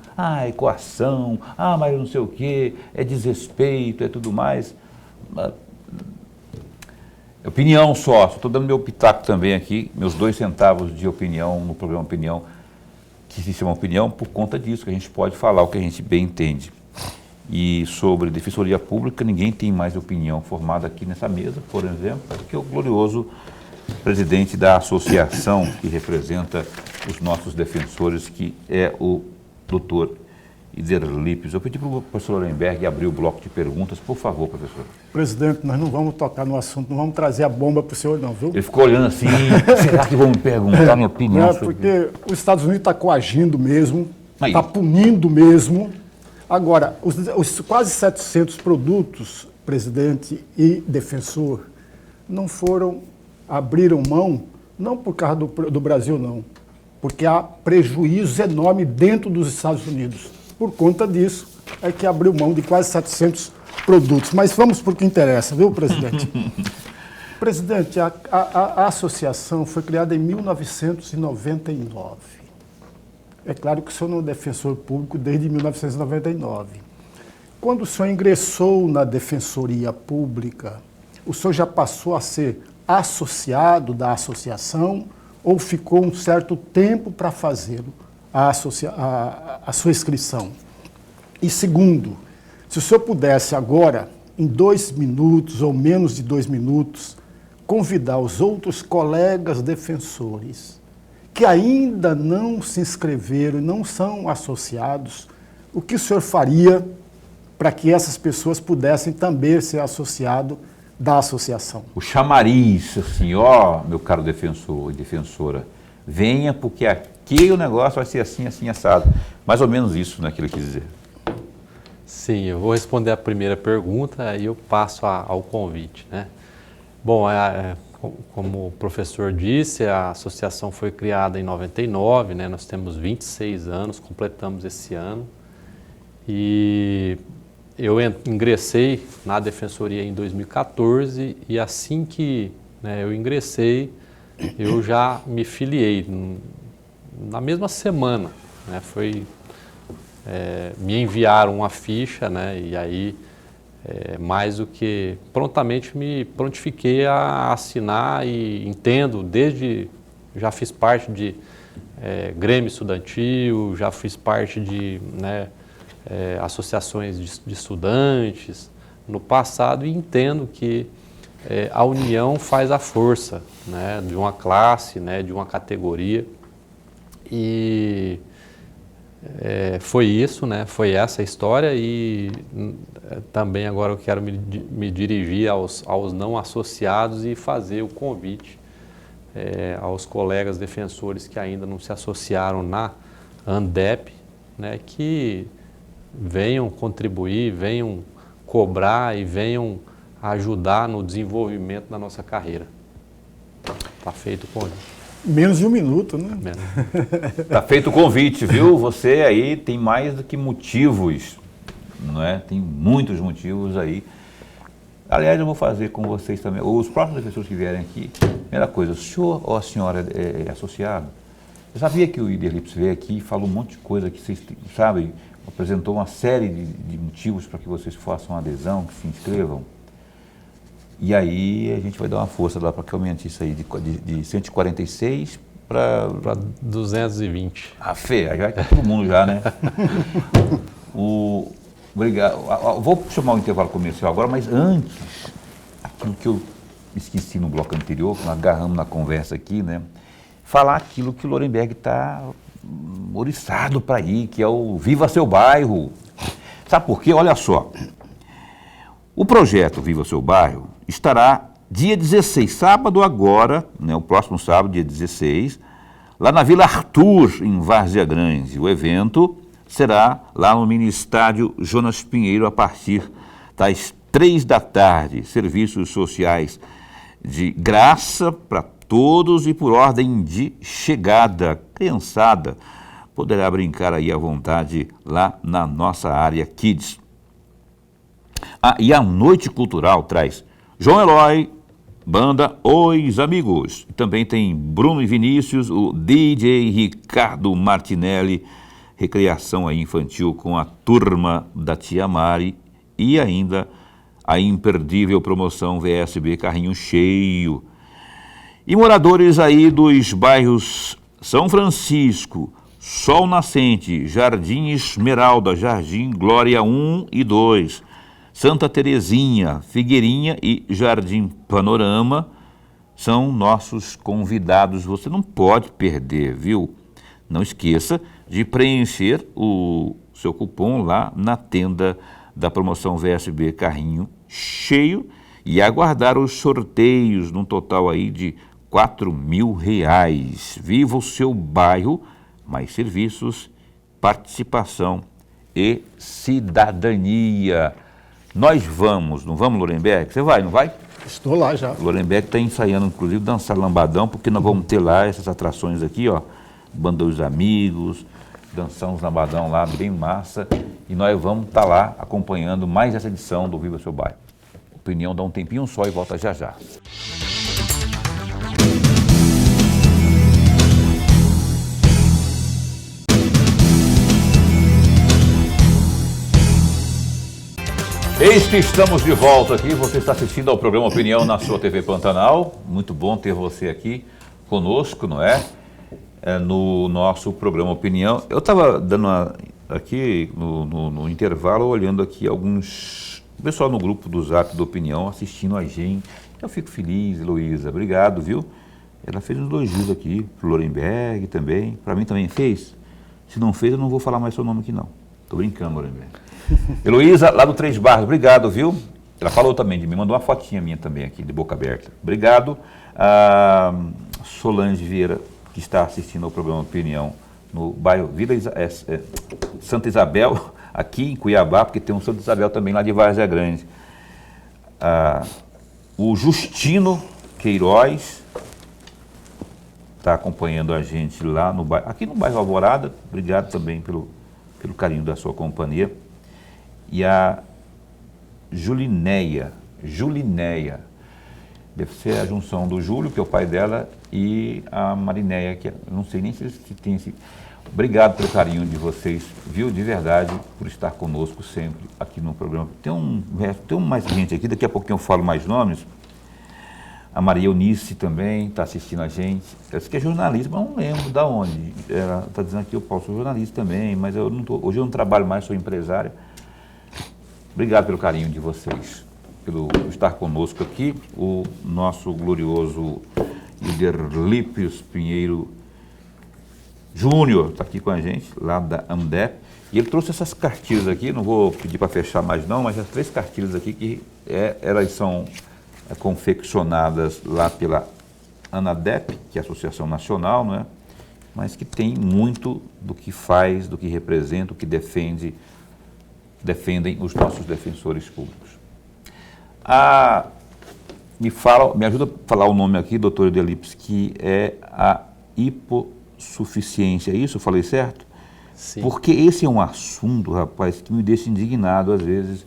equação, mas não sei o quê, é desrespeito, é tudo mais. Opinião só, estou dando meu pitaco também aqui, meus 2 centavos de opinião no programa Opinião, que se chama Opinião por conta disso, que a gente pode falar o que a gente bem entende. E sobre Defensoria Pública, ninguém tem mais opinião formada aqui nessa mesa, por exemplo, do que o glorioso presidente da associação que representa os nossos defensores, que é o doutor Iderlipes. Eu pedi para o professor Lourenberg abrir o bloco de perguntas, por favor, professor. Presidente, nós não vamos tocar no assunto, não vamos trazer a bomba para o senhor não, viu? Ele ficou olhando assim, será que vão me perguntar a minha opinião? Porque os Estados Unidos está coagindo mesmo, está punindo mesmo. Agora, os quase 700 produtos, presidente e defensor, abriram mão, não por causa do Brasil, não, porque há prejuízo enorme dentro dos Estados Unidos. Por conta disso, é que abriu mão de quase 700 produtos. Mas vamos para o que interessa, viu, presidente? Presidente, a associação foi criada em 1999. É claro que o senhor não é defensor público desde 1999. Quando o senhor ingressou na Defensoria Pública, o senhor já passou a ser associado da associação ou ficou um certo tempo para fazê-lo, a sua inscrição? E segundo, se o senhor pudesse agora, em 2 minutos ou menos de 2 minutos, convidar os outros colegas defensores que ainda não se inscreveram e não são associados, o que o senhor faria para que essas pessoas pudessem também ser associados da associação? O chamariz, assim, meu caro defensor e defensora, venha porque aqui o negócio vai ser assim, assim, assado. Mais ou menos isso, né, que ele quis dizer. Sim, eu vou responder a primeira pergunta e eu passo ao convite, né? Bom, como o professor disse, a associação foi criada em 99, né? Nós temos 26 anos, completamos esse ano. E eu ingressei na Defensoria em 2014 e assim que eu ingressei, eu já me filiei na mesma semana, né? Me enviaram uma ficha, né? E aí, mais do que prontamente me prontifiquei a assinar e entendo, já fiz parte de Grêmio Estudantil, já fiz parte de associações de estudantes no passado e entendo que a união faz a força, né, de uma classe, né, de uma categoria. E foi isso, né? Foi essa a história e também agora eu quero me dirigir aos não associados e fazer o convite aos colegas defensores que ainda não se associaram na ANDEP, né? Que venham contribuir, venham cobrar e venham ajudar no desenvolvimento da nossa carreira. Está feito o convite. Menos de um minuto, né? Tá feito o convite, viu? Você aí tem mais do que motivos, não é? Tem muitos motivos aí. Aliás, eu vou fazer com vocês também, os próximos defensores que vierem aqui, primeira coisa, o senhor ou a senhora é associado? Eu sabia que o Ider Lips veio aqui e falou um monte de coisa que vocês sabem, apresentou uma série de motivos para que vocês façam adesão, que se inscrevam. E aí a gente vai dar uma força lá para que aumente isso aí de 146 para 220. A Fê, aí vai estar todo mundo já, né? Obrigado. Vou chamar o intervalo comercial agora, mas antes, aquilo que eu esqueci no bloco anterior, que nós agarramos na conversa aqui, né? Falar aquilo que o Lorenberg está oriçado para ir, que é o Viva Seu Bairro. Sabe por quê? Olha só. O projeto Viva Seu Bairro estará dia 16, sábado agora, né, o próximo sábado, dia 16, lá na Vila Arthur, em Várzea Grande. O evento será lá no mini estádio Jonas Pinheiro a partir das 3 da tarde. Serviços sociais de graça para todos e por ordem de chegada. Criançada poderá brincar aí à vontade lá na nossa área Kids. E a Noite Cultural traz João Eloy, banda Os Amigos. Também tem Bruno e Vinícius, o DJ Ricardo Martinelli, recreação aí infantil com a turma da Tia Mari e ainda a imperdível promoção VSB Carrinho Cheio. E moradores aí dos bairros São Francisco, Sol Nascente, Jardim Esmeralda, Jardim Glória 1 e 2, Santa Terezinha, Figueirinha e Jardim Panorama são nossos convidados. Você não pode perder, viu? Não esqueça de preencher o seu cupom lá na tenda da promoção VSB Carrinho Cheio e aguardar os sorteios num total aí de R$4.000. Viva o seu bairro, mais serviços, participação e cidadania. Nós vamos, não vamos, Lorenberg? Você vai, não vai? Estou lá já. O Lorenberg está ensaiando, inclusive, dançar lambadão, porque nós vamos ter lá essas atrações aqui, ó, Banda dos Amigos, dançar uns lambadão lá, bem massa, e nós vamos estar lá acompanhando mais essa edição do Viva Seu Bairro. Opinião dá um tempinho só e volta já já. Eis que estamos de volta aqui, você está assistindo ao programa Opinião na sua TV Pantanal. Muito bom ter você aqui conosco, não é? No nosso programa Opinião. Eu estava dando aqui no intervalo, olhando aqui alguns pessoal no grupo do Zap do Opinião assistindo a gente. Eu fico feliz, Heloísa, obrigado, viu? Ela fez uns elogios aqui, pro Lorenberg também, para mim também fez. Se não fez, eu não vou falar mais seu nome aqui não. Tô brincando, Lorenberg. Heloísa, lá do Três Barras, obrigado, viu? Ela falou também de mim, mandou uma fotinha minha também aqui, de boca aberta. Obrigado. A Solange Vieira, que está assistindo ao programa Opinião no bairro Santa Isabel, aqui em Cuiabá, porque tem um Santa Isabel também lá de Várzea Grande. O Justino Queiroz está acompanhando a gente lá no bairro, aqui no bairro Alvorada. Obrigado também pelo carinho da sua companhia. E a Julinéia, deve ser a junção do Júlio, que é o pai dela, e a Marinéia, que eu não sei nem se tem esse... Obrigado pelo carinho de vocês, viu, de verdade, por estar conosco sempre aqui no programa. Tem mais gente aqui, daqui a pouquinho eu falo mais nomes. A Maria Eunice também está assistindo a gente. Ela disse que é jornalista, mas não lembro de onde. Ela está dizendo que eu posso ser jornalista também, mas hoje eu não trabalho mais, sou empresária. Obrigado pelo carinho de vocês, pelo estar conosco aqui. O nosso glorioso Ider Lips Pinheiro Júnior está aqui com a gente, lá da AMDEP, e ele trouxe essas cartilhas aqui, não vou pedir para fechar mais não, mas as 3 cartilhas aqui que elas são confeccionadas lá pela ANADEP, que é a Associação Nacional, né? Mas que tem muito do que faz, do que representa, do que defendem os nossos defensores públicos. Me ajuda a falar o nome aqui, doutor Edelipes, que é a hipossuficiência, é isso? Eu falei certo? Sim. Porque esse é um assunto, rapaz, que me deixa indignado às vezes,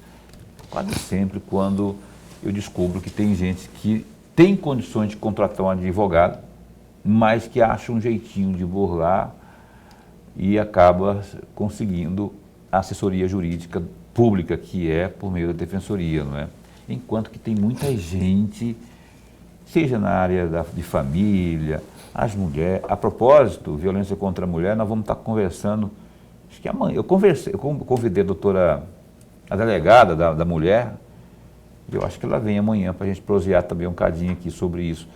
quase sempre, quando eu descubro que tem gente que tem condições de contratar um advogado, mas que acha um jeitinho de burlar e acaba conseguindo a assessoria jurídica pública, que é por meio da defensoria, não é? Enquanto que tem muita gente, seja na área de família, as mulheres. A propósito, violência contra a mulher, nós vamos estar conversando, acho que amanhã. Eu convidei a delegada da mulher, eu acho que ela vem amanhã para a gente prosear também um cadinho aqui sobre isso,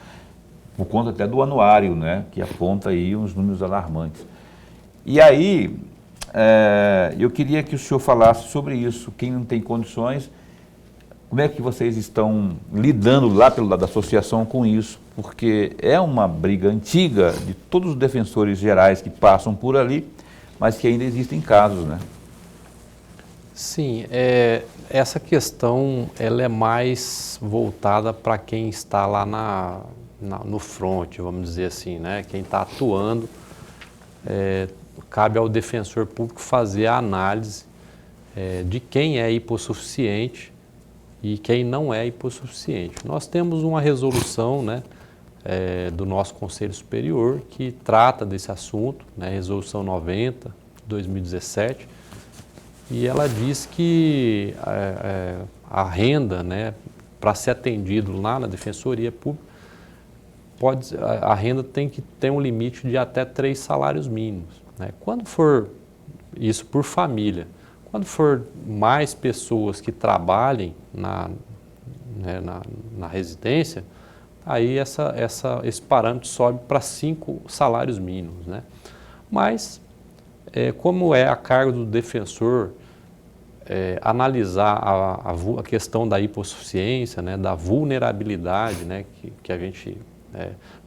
por conta até do anuário, né, que aponta aí uns números alarmantes. E aí, eu queria que o senhor falasse sobre isso, quem não tem condições. Como é que vocês estão lidando lá pelo lado da associação com isso? Porque é uma briga antiga de todos os defensores gerais que passam por ali, mas que ainda existem casos, né? Sim, essa questão ela é mais voltada para quem está lá no front, vamos dizer assim, né? Quem está atuando, cabe ao defensor público fazer a análise de quem é hipossuficiente e quem não é hipossuficiente. Nós temos uma resolução, né, do nosso Conselho Superior que trata desse assunto, né, Resolução 90, 2017, e ela diz que a renda, né, para ser atendido lá na Defensoria Pública, a renda tem que ter um limite de até 3 salários mínimos, né? Quando for isso por família, quando for mais pessoas que trabalhem na residência, aí esse parâmetro sobe para 5 salários mínimos, né? Mas, como é a cargo do defensor analisar a questão da hipossuficiência, né, da vulnerabilidade, né, que a gente...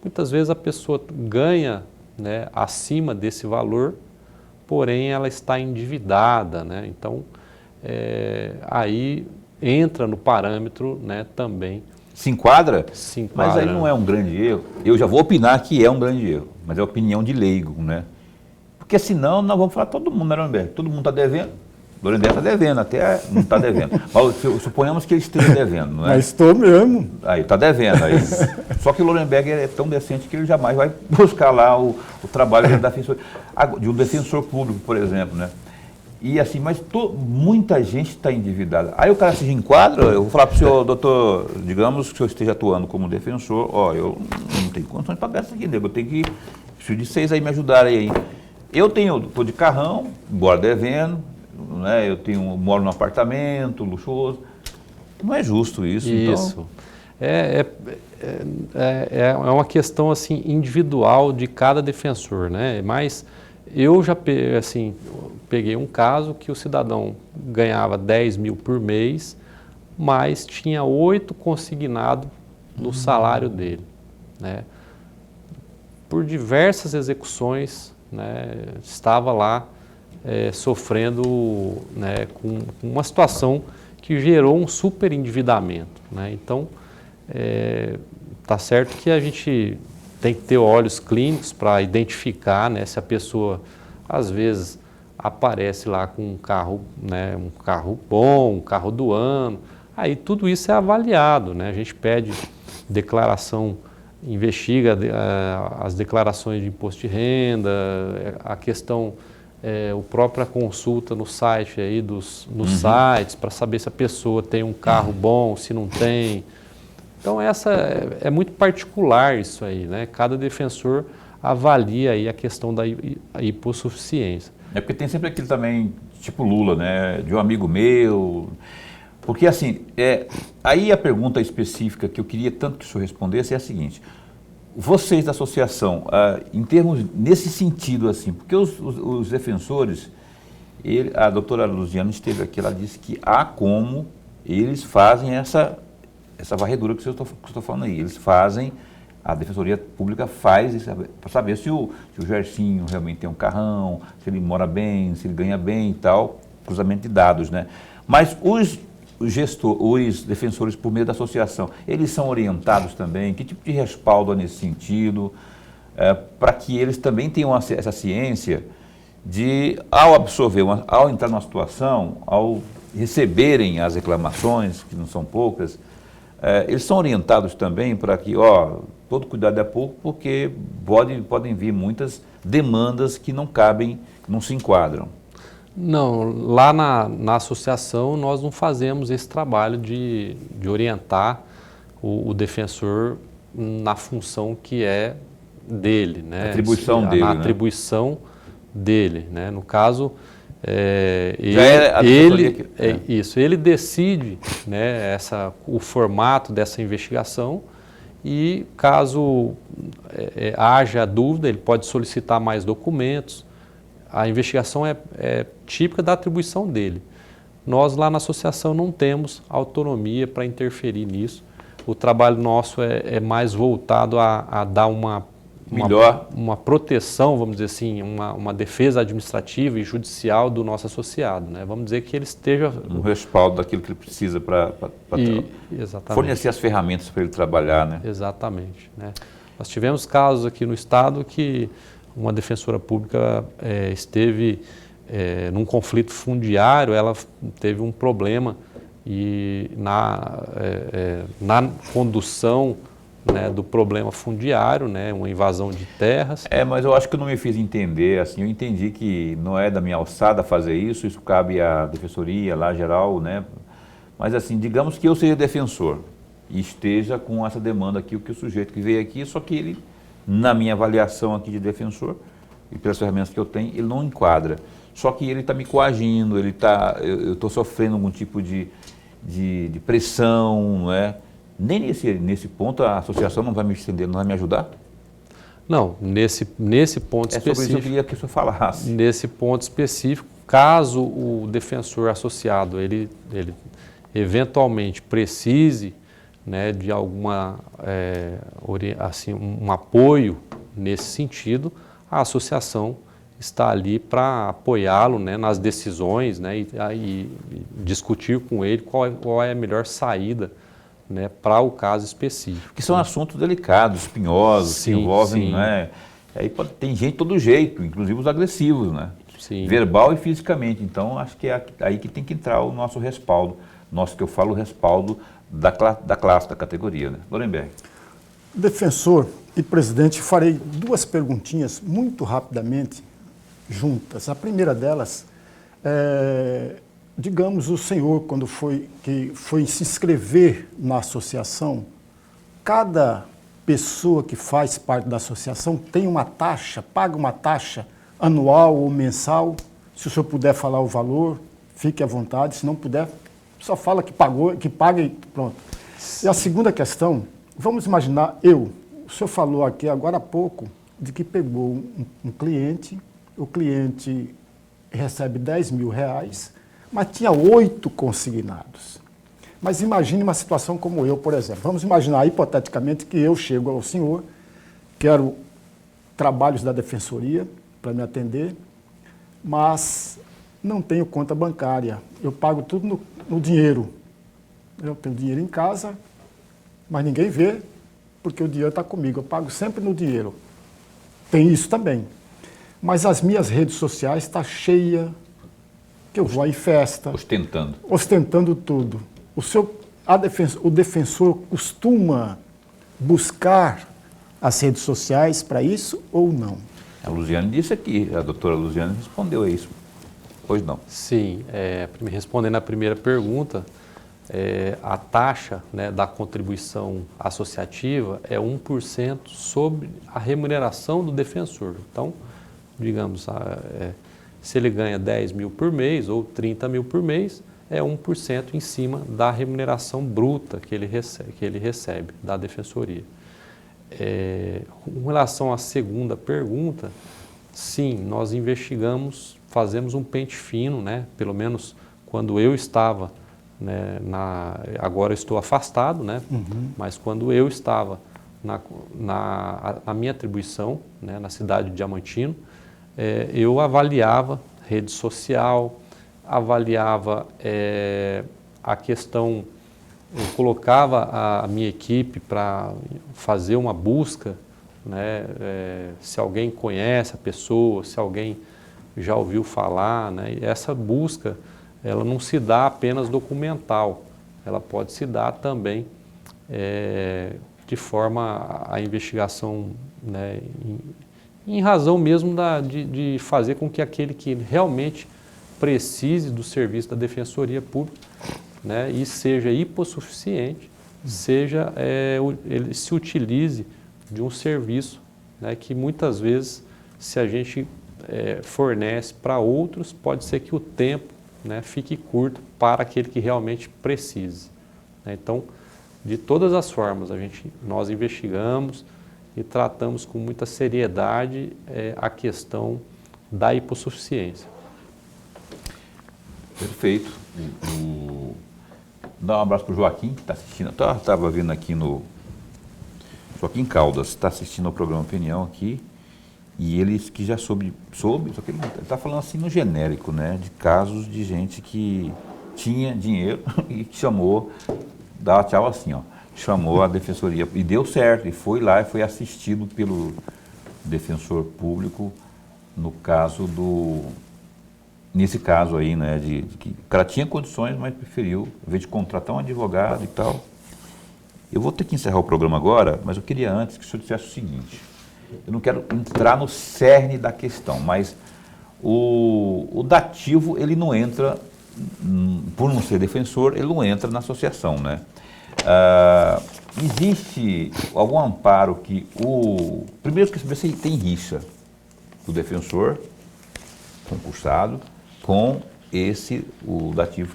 muitas vezes a pessoa ganha, né, acima desse valor, porém ela está endividada, né? Então, aí entra no parâmetro, né, também. Se enquadra? Se enquadra. Mas aí não é um grande erro. Eu já vou opinar que é um grande erro, mas é opinião de leigo, né? Porque senão nós vamos falar todo mundo, né, Lorenberg? Todo mundo está devendo. Lorenberg está devendo, até não está devendo. Mas suponhamos que ele esteja devendo, não é? Mas estou mesmo. Aí, está devendo. Aí. Só que o Lorenberg é tão decente que ele jamais vai buscar lá o trabalho de um defensor público, por exemplo, né? E assim, mas muita gente está endividada. Aí o cara se enquadra, eu vou falar para o senhor, doutor, digamos que o senhor esteja atuando como defensor, eu não tenho condições de pagar isso aqui, nego, eu tenho que, preciso de vocês aí me ajudarem aí. Eu estou de carrão, embora devendo, né? Moro num apartamento luxuoso. Não é justo isso. Isso. Então... É uma questão assim, individual de cada defensor, né? Mas eu já peguei um caso que o cidadão ganhava 10 mil por mês, mas tinha 8 consignado no salário dele, né? Por diversas execuções, né, estava lá sofrendo, né, com uma situação que gerou um super endividamento, né? Então, tá certo que a gente tem que ter olhos clínicos para identificar, né, se a pessoa, às vezes, aparece lá com um carro, né, um carro bom, um carro do ano, aí tudo isso é avaliado, né? A gente pede declaração, investiga as declarações de imposto de renda, a questão, a própria consulta no site aí nos sites para saber se a pessoa tem um carro bom, se não tem. Então é muito particular isso aí, né? Cada defensor avalia aí a questão da hipossuficiência. É porque tem sempre aquilo também, tipo Lula, né? De um amigo meu. Porque assim, aí a pergunta específica que eu queria tanto que o senhor respondesse é a seguinte: vocês da associação, em termos, nesse sentido, assim, porque os defensores, a doutora Luziane esteve aqui, ela disse que há como eles fazem essa varredura que eu estou falando aí, eles fazem, a Defensoria Pública faz para saber se o Gersinho realmente tem um carrão, se ele mora bem, se ele ganha bem e tal, cruzamento de dados, né? Mas os defensores por meio da associação, eles são orientados também? Que tipo de respaldo há nesse sentido? Para que eles também tenham essa ciência de, ao entrar numa situação, ao receberem as reclamações, que não são poucas, eles são orientados também para que, todo cuidado é pouco, porque podem vir muitas demandas que não cabem, não se enquadram. Não, lá na associação nós não fazemos esse trabalho de orientar o defensor na função que é dele, né? Atribuição dele, na né? atribuição dele, né? No caso, ele decide, né, o formato dessa investigação e caso haja dúvida, ele pode solicitar mais documentos. A investigação é típica da atribuição dele. Nós lá na associação não temos autonomia para interferir nisso. O trabalho nosso é mais voltado a dar uma proteção, vamos dizer assim, uma defesa administrativa e judicial do nosso associado, né? Vamos dizer que ele esteja... Um respaldo daquilo que ele precisa para fornecer as ferramentas para ele trabalhar, né? Exatamente, né? Nós tivemos casos aqui no estado que uma defensora pública esteve num conflito fundiário, ela teve um problema e na condução, né, do problema fundiário, né, uma invasão de terras. Mas eu acho que eu não me fiz entender, assim, eu entendi que não é da minha alçada fazer isso cabe à defensoria lá geral, né? Mas assim, digamos que eu seja defensor e esteja com essa demanda aqui, o que o sujeito que veio aqui, só que ele, na minha avaliação aqui de defensor, e pelas ferramentas que eu tenho, ele não enquadra. Só que ele está me coagindo, eu estou sofrendo algum tipo de pressão, não é? Nem nesse ponto a associação não vai me estender, não vai me ajudar? Não, nesse ponto específico... É sobre isso que eu queria que o senhor falasse. Nesse ponto específico, caso o defensor associado, ele eventualmente precise, né, de alguma, um apoio nesse sentido, a associação está ali para apoiá-lo, né, nas decisões, né, e discutir com ele qual é a melhor saída, né, para o caso específico. Que são assuntos delicados, espinhosos, que envolvem, né? Aí tem gente de todo jeito, inclusive os agressivos, né? Sim. Verbal e fisicamente. Então, acho que é aí que tem que entrar o nosso respaldo. Que eu falo respaldo da classe, da categoria, né? Lorenberg. Defensor e presidente, farei duas perguntinhas muito rapidamente juntas. A primeira delas digamos, o senhor, quando foi se inscrever na associação, cada pessoa que faz parte da associação tem uma taxa, paga uma taxa anual ou mensal. Se o senhor puder falar o valor, fique à vontade. Se não puder, só fala que pagou, que paga e pronto. E a segunda questão, vamos imaginar o senhor falou aqui agora há pouco de que pegou um cliente, o cliente recebe R$10.000, mas tinha 8 consignados. Mas imagine uma situação como eu, por exemplo. Vamos imaginar, hipoteticamente, que eu chego ao senhor, quero trabalhos da defensoria para me atender, mas não tenho conta bancária. Eu pago tudo no dinheiro. Eu tenho dinheiro em casa, mas ninguém vê, porque o dinheiro está comigo. Eu pago sempre no dinheiro. Tem isso também. Mas as minhas redes sociais estão cheias, que eu vou em festa. Ostentando tudo. O defensor costuma buscar as redes sociais para isso ou não? A Luziane disse aqui, a doutora Luziane respondeu a isso. Pois não? Sim, respondendo à primeira pergunta, a taxa, né, da contribuição associativa é 1% sobre a remuneração do defensor. Então, digamos, se ele ganha 10 mil por mês ou 30 mil por mês, é 1% em cima da remuneração bruta que ele recebe da defensoria. Com relação à segunda pergunta, sim, nós investigamos, fazemos um pente fino, né? Pelo menos quando eu estava, né, agora eu estou afastado, né? Mas quando eu estava na minha atribuição, né, na cidade de Diamantino, eu avaliava rede social, avaliava a questão, eu colocava a minha equipe para fazer uma busca, né, se alguém conhece a pessoa, se alguém já ouviu falar, né, e essa busca, ela não se dá apenas documental, ela pode se dar também de forma a investigação, né, em razão mesmo de fazer com que aquele que realmente precise do serviço da Defensoria Pública, né, e seja hipossuficiente, ele se utilize de um serviço, né, que muitas vezes, se a gente fornece para outros, pode ser que o tempo, né, fique curto para aquele que realmente precise, né? Então, de todas as formas, nós investigamos e tratamos com muita seriedade a questão da hipossuficiência. Perfeito. Dá um abraço para o Joaquim, que está assistindo. Estava vendo aqui Joaquim Caldas, está assistindo ao programa Opinião aqui, e ele que já soube, só que ele está falando assim no genérico, né, de casos de gente que tinha dinheiro e que chamou, dá tchau assim, ó, chamou a Defensoria, e deu certo, e foi lá e foi assistido pelo defensor público nesse caso aí, né, de que o cara tinha condições, mas preferiu, ao invés de contratar um advogado e tal. Eu vou ter que encerrar o programa agora, mas eu queria antes que o senhor dissesse o seguinte: eu não quero entrar no cerne da questão, mas o dativo, ele não entra, por não ser defensor, ele não entra na associação, né? Existe algum amparo primeiro que saber se ele tem rixa do defensor concursado com o dativo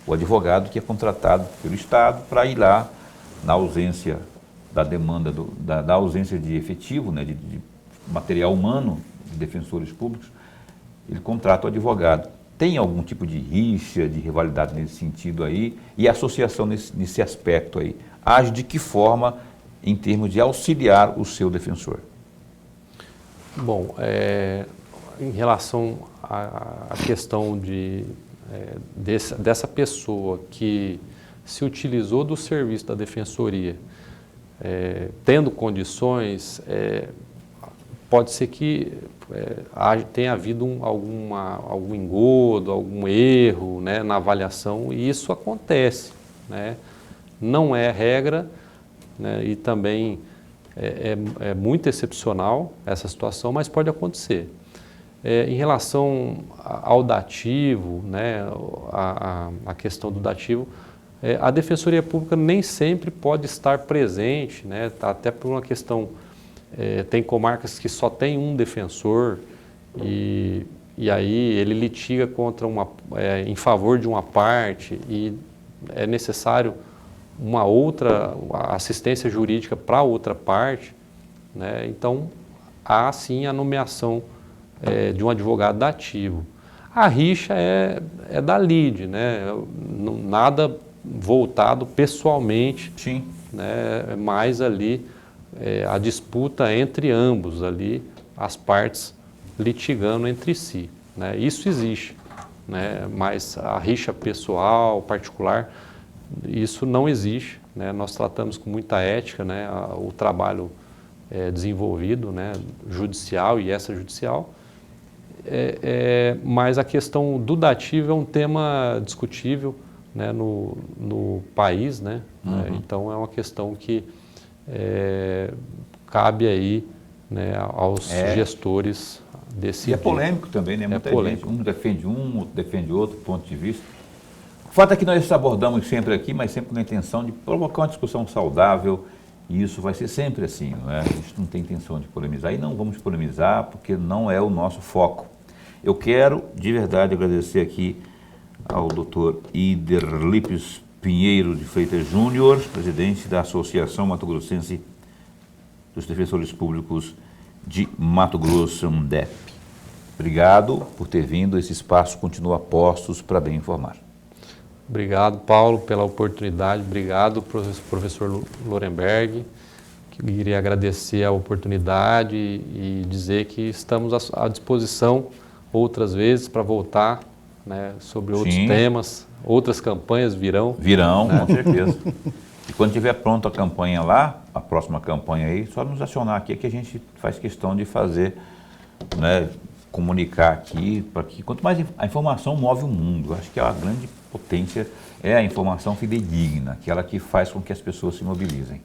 o advogado que é contratado pelo Estado para ir lá na ausência da demanda, da ausência de efetivo, né, de material humano de defensores públicos, ele contrata o advogado. Tem algum tipo de rixa, de rivalidade nesse sentido aí? E a associação nesse aspecto aí, age de que forma em termos de auxiliar o seu defensor? Bom, em relação à questão dessa pessoa que se utilizou do serviço da Defensoria, tendo condições, pode ser que tenha havido algum engodo, algum erro, né, na avaliação, e isso acontece, né? Não é regra, né, e também é muito excepcional essa situação, mas pode acontecer. Em relação ao dativo, né, a questão do dativo, a Defensoria Pública nem sempre pode estar presente, né, até por uma questão, tem comarcas que só tem um defensor e aí ele litiga em favor de uma parte e é necessário uma outra assistência jurídica para outra parte, né? Então, há sim a nomeação de um advogado dativo. A rixa é da lide, né? Nada voltado pessoalmente, sim, né? Mais ali a disputa entre ambos ali, as partes litigando entre si, né? Isso existe, né? Mas a rixa pessoal, particular, isso não existe, né? Nós tratamos com muita ética, né, o trabalho desenvolvido, né, judicial e extrajudicial, mas a questão do dativo é um tema discutível, né, no país, né? Uhum. Então é uma questão que cabe aí, né, aos gestores desse. E é polêmico também, né? Muita gente, um defende outro defende outro ponto de vista. O fato é que nós abordamos sempre aqui, mas sempre com a intenção de provocar uma discussão saudável, e isso vai ser sempre assim, não é? A gente não tem intenção de polemizar, e não vamos polemizar porque não é o nosso foco. Eu quero, de verdade, agradecer aqui ao Dr. Iderlipes Pinheiro de Freitas Júnior, presidente da Associação Mato Grossense dos Defensores Públicos de Mato Grosso, MDEP. Obrigado por ter vindo, esse espaço continua a postos para bem informar. Obrigado, Paulo, pela oportunidade. Obrigado, professor Lorenberg. Queria agradecer a oportunidade e dizer que estamos à disposição outras vezes para voltar, né, sobre outros temas. Outras campanhas virão. Virão, né? Com certeza. E quando tiver pronta a campanha lá, a próxima campanha aí, só nos acionar aqui, que a gente faz questão de fazer, né, comunicar aqui, para que quanto mais a informação move o mundo. Eu acho que a grande potência é a informação fidedigna, aquela que faz com que as pessoas se mobilizem.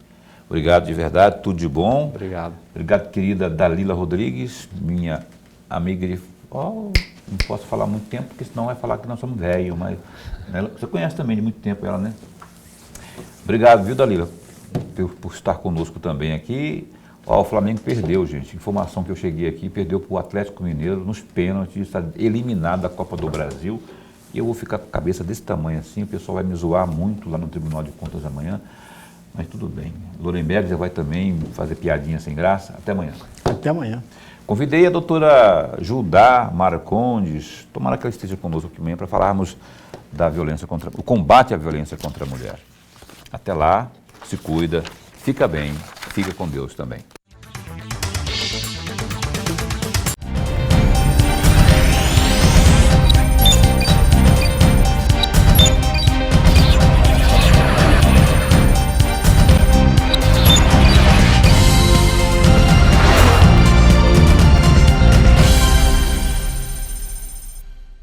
Obrigado de verdade, tudo de bom. Obrigado. Obrigado, querida Dalila Rodrigues, minha amiga de... não posso falar muito tempo, porque senão vai falar que nós somos velhos, mas né, você conhece também de muito tempo ela, né? Obrigado, viu, Dalila, por estar conosco também aqui. O Flamengo perdeu, gente. Informação que eu cheguei aqui, perdeu para o Atlético Mineiro nos pênaltis, está eliminado da Copa do Brasil. E eu vou ficar com a cabeça desse tamanho assim, o pessoal vai me zoar muito lá no Tribunal de Contas amanhã. Mas tudo bem. Lorenberg já vai também fazer piadinha sem graça. Até amanhã. Até amanhã. Convidei a doutora Judá Marcondes, tomara que ela esteja conosco aqui amanhã para falarmos da violência contra o combate à violência contra a mulher. Até lá, se cuida, fica bem, fica com Deus também.